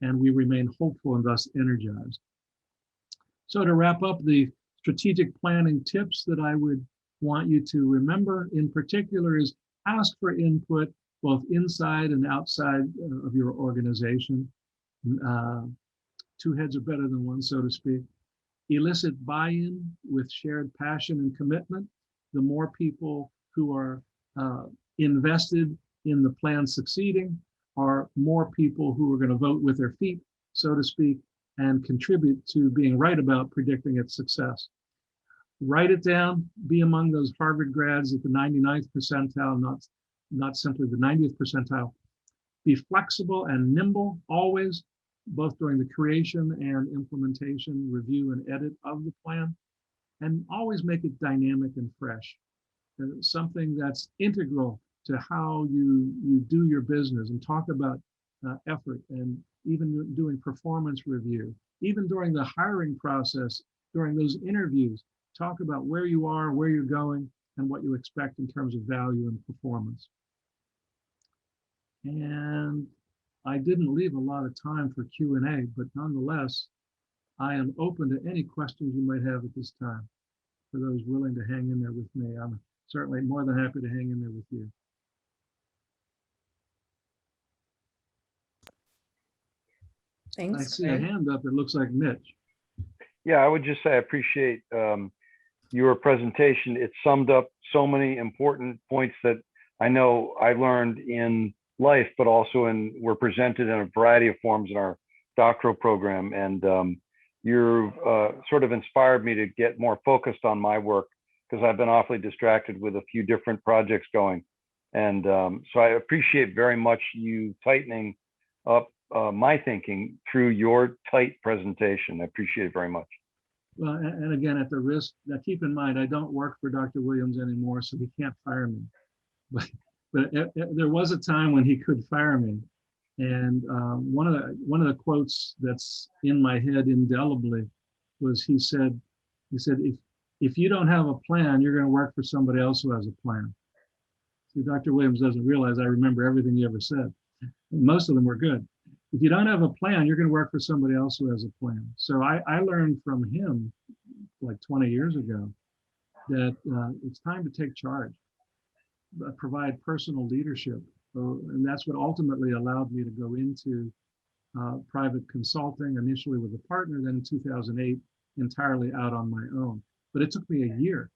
and we remain hopeful and thus energized. So to wrap up, the strategic planning tips that I would want you to remember in particular is ask for input both inside and outside of your organization. Two heads are better than one, so to speak. Elicit buy-in with shared passion and commitment. The more people who are invested in the plan succeeding are more people who are going to vote with their feet, so to speak, and contribute to being right about predicting its success. Write it down, be among those Harvard grads at the 99th percentile, not simply the 90th percentile. Be flexible and nimble always, both during the creation and implementation, review and edit of the plan, and always make it dynamic and fresh. Something that's integral to how you do your business, and talk about effort, and even doing performance review. Even during the hiring process, during those interviews, talk about where you are, where you're going, and what you expect in terms of value and performance. And I didn't leave a lot of time for Q&A, but nonetheless, I am open to any questions you might have at this time. For those willing to hang in there with me, I'm certainly more than happy to hang in there with you. I Thanks. see a Craig. hand up. It looks like Mitch. Yeah, I would just say I appreciate your presentation. It summed up so many important points that I know I learned in life, but also were presented in a variety of forms in our doctoral program. And you've sort of inspired me to get more focused on my work, because I've been awfully distracted with a few different projects going. And so I appreciate very much you tightening up my thinking through your tight presentation. I appreciate it very much. Well, and again, at the risk, now keep in mind, I don't work for Dr. Williams anymore, so he can't fire me. But there was a time when he could fire me. And one of the quotes that's in my head indelibly was he said, if you don't have a plan, you're going to work for somebody else who has a plan. See, Dr. Williams doesn't realize I remember everything he ever said. Most of them were good. If you don't have a plan, you're going to work for somebody else who has a plan. So I learned from him like 20 years ago that it's time to take charge, provide personal leadership. And that's what ultimately allowed me to go into private consulting, initially with a partner, then in 2008, entirely out on my own. But it took me a year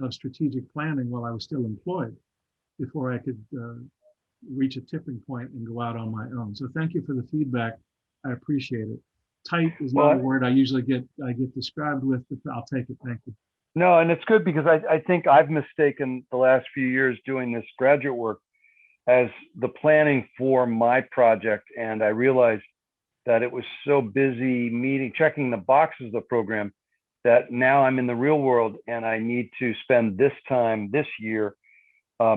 of strategic planning while I was still employed before I could reach a tipping point and go out on my own. So thank you for the feedback. I appreciate it. Tight is not a word I usually get described with, but I'll take it. Thank you. No, and it's good, because I think I've mistaken the last few years doing this graduate work as the planning for my project. And I realized that it was so busy checking the boxes of the program, that now I'm in the real world and I need to spend this time this year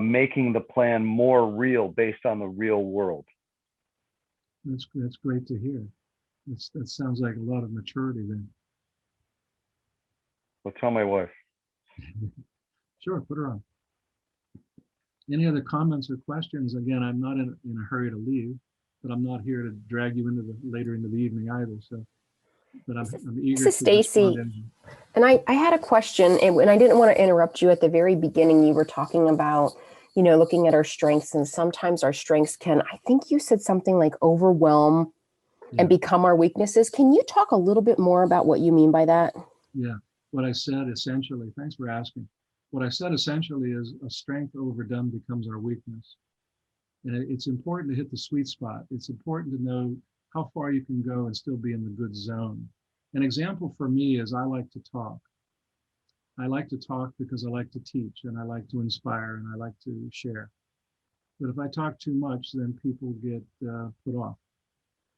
making the plan more real, based on the real world. That's great to hear. That sounds like a lot of maturity then. I'll tell my wife. Sure, put her on. Any other comments or questions? Again, I'm not in a hurry to leave, but I'm not here to drag you into later into the evening either. So, but I'm eager This is to Stacy, respond. and I had a question, and I didn't want to interrupt you at the very beginning. You were talking about, looking at our strengths, and sometimes our strengths can, I think you said something like overwhelm and become our weaknesses. Can you talk a little bit more about what you mean by that? Yeah, what I said essentially, thanks for asking. What I said essentially is a strength overdone becomes our weakness. And it's important to hit the sweet spot. It's important to know how far you can go and still be in the good zone. An example for me is I like to talk. I like to talk because I like to teach, and I like to inspire, and I like to share. But if I talk too much, then people get put off.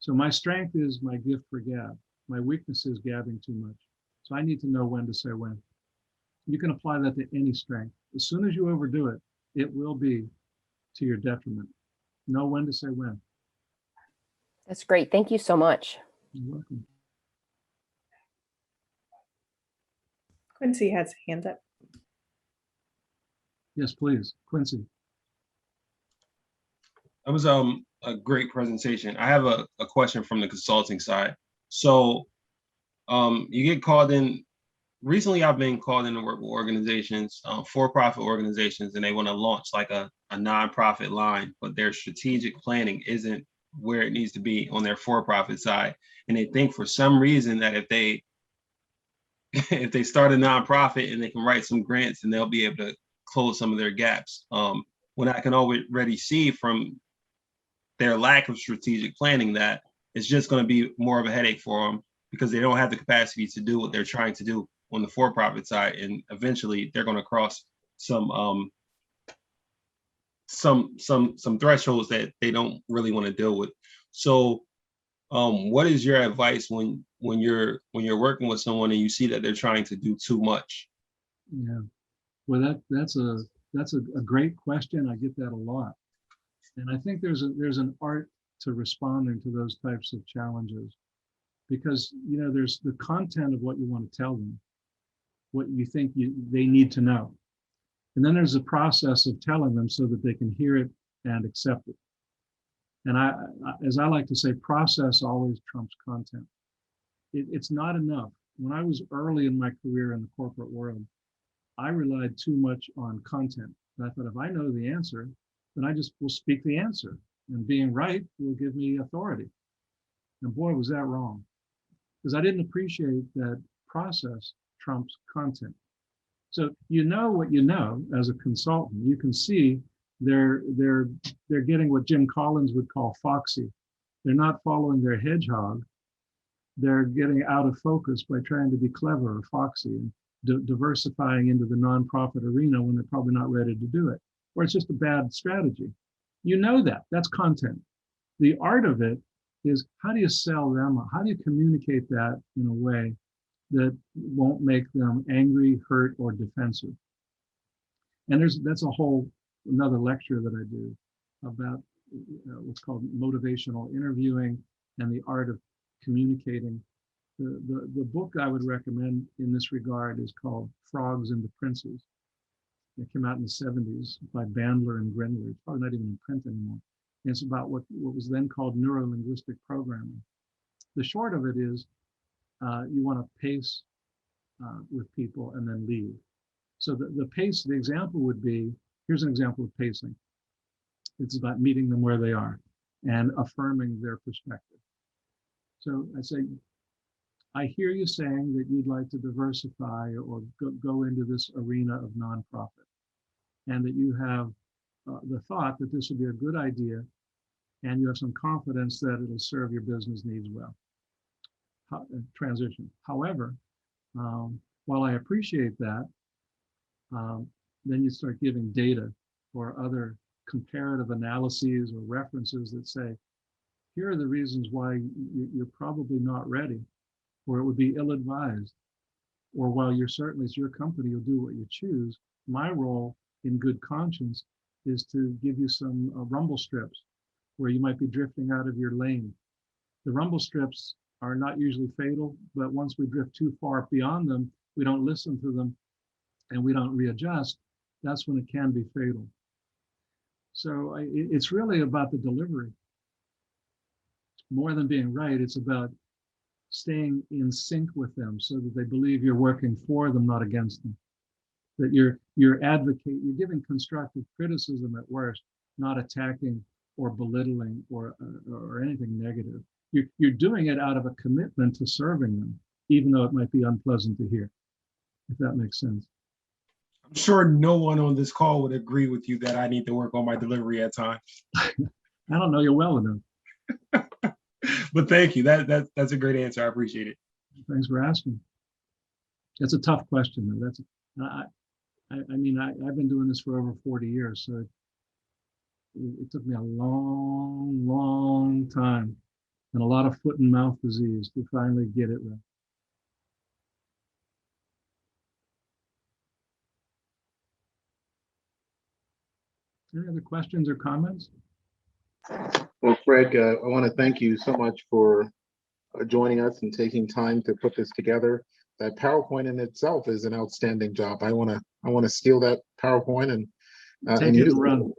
So my strength is my gift for gab. My weakness is gabbing too much. So I need to know when to say when. You can apply that to any strength. As soon as you overdo it, it will be to your detriment. Know when to say when. That's great. Thank you so much. You're welcome. Quincy has a hand up. Yes, please, Quincy. That was a great presentation. I have a question from the consulting side. So you get called in. Recently, I've been called in to work with organizations, for-profit organizations, and they want to launch like a nonprofit line, but their strategic planning isn't where it needs to be on their for-profit side. And they think for some reason that if they if they start a nonprofit and they can write some grants, and they'll be able to close some of their gaps. When I can already see from their lack of strategic planning that it's just going to be more of a headache for them because they don't have the capacity to do what they're trying to do on the for-profit side, and eventually they're going to cross some thresholds that they don't really want to deal with. So what is your advice when you're working with someone and you see that they're trying to do too much? Yeah, well, that's a great question. I get that a lot, and I think there's an art to responding to those types of challenges, because there's the content of what you want to tell them, what you think they need to know, and then there's a process of telling them so that they can hear it and accept it. And as I like to say, process always trumps content. It's not enough. When I was early in my career in the corporate world, I relied too much on content. And I thought, if I know the answer, then I just will speak the answer, and being right will give me authority. And boy, was that wrong, because I didn't appreciate that process trumps content. So what you know as a consultant. You can see they're getting what Jim Collins would call foxy. They're not following their hedgehog. They're getting out of focus by trying to be clever or foxy and diversifying into the nonprofit arena when they're probably not ready to do it, or it's just a bad strategy. That's content. The art of it is, how do you sell them? How do you communicate that in a way that won't make them angry, hurt, or defensive? And that's another lecture that I do about what's called motivational interviewing and the art of communicating. The book I would recommend in this regard is called Frogs and the Princes. It came out in the 70s by Bandler and Grindler. It's probably not even in print anymore. And it's about what was then called neuro-linguistic programming. The short of it is, you want to pace with people and then leave. So the pace, the example would be, here's an example of pacing. It's about meeting them where they are and affirming their perspective. So I say, I hear you saying that you'd like to diversify or go into this arena of nonprofit, and that you have the thought that this would be a good idea, and you have some confidence that it'll serve your business needs well. Transition. However, while I appreciate that, then you start giving data or other comparative analyses or references that say, here are the reasons why you're probably not ready, or it would be ill-advised, or while you're certainly, it's your company, you'll do what you choose. My role in good conscience is to give you some rumble strips where you might be drifting out of your lane. The rumble strips are not usually fatal, but once we drift too far beyond them, we don't listen to them and we don't readjust, that's when it can be fatal. So it's really about the delivery. More than being right, it's about staying in sync with them so that they believe you're working for them, not against them. That you're giving constructive criticism at worst, not attacking or belittling or anything negative. You're doing it out of a commitment to serving them, even though it might be unpleasant to hear, if that makes sense. I'm sure no one on this call would agree with you that I need to work on my delivery at times. I don't know you well enough. But thank you. That's a great answer. I appreciate it. Thanks for asking. That's a tough question, though. I've been doing this for over 40 years, so it took me a long, long time and a lot of foot and mouth disease to finally get it right. Any other questions or comments? Well, Craig, I want to thank you so much for joining us and taking time to put this together. That PowerPoint in itself is an outstanding job. I want to steal that PowerPoint and Take it and run.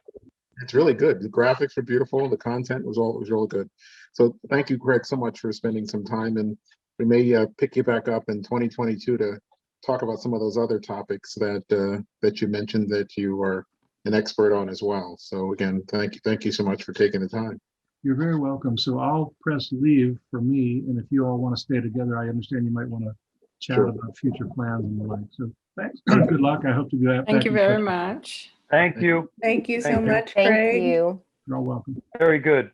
It's really good. The graphics were beautiful. The content was really good. So thank you, Craig, so much for spending some time and we may pick you back up in 2022 to talk about some of those other topics that you mentioned that you are an expert on as well. So again, thank you so much for taking the time. You're very welcome. So I'll press leave for me, and if you all want to stay together, I understand you might want to chat Sure. about future plans and the like. So thanks. Good luck. I hope to go. Thank you very much. Thank you. Thank you so Thank you. much, Thank Craig. you. You're all welcome. Very good.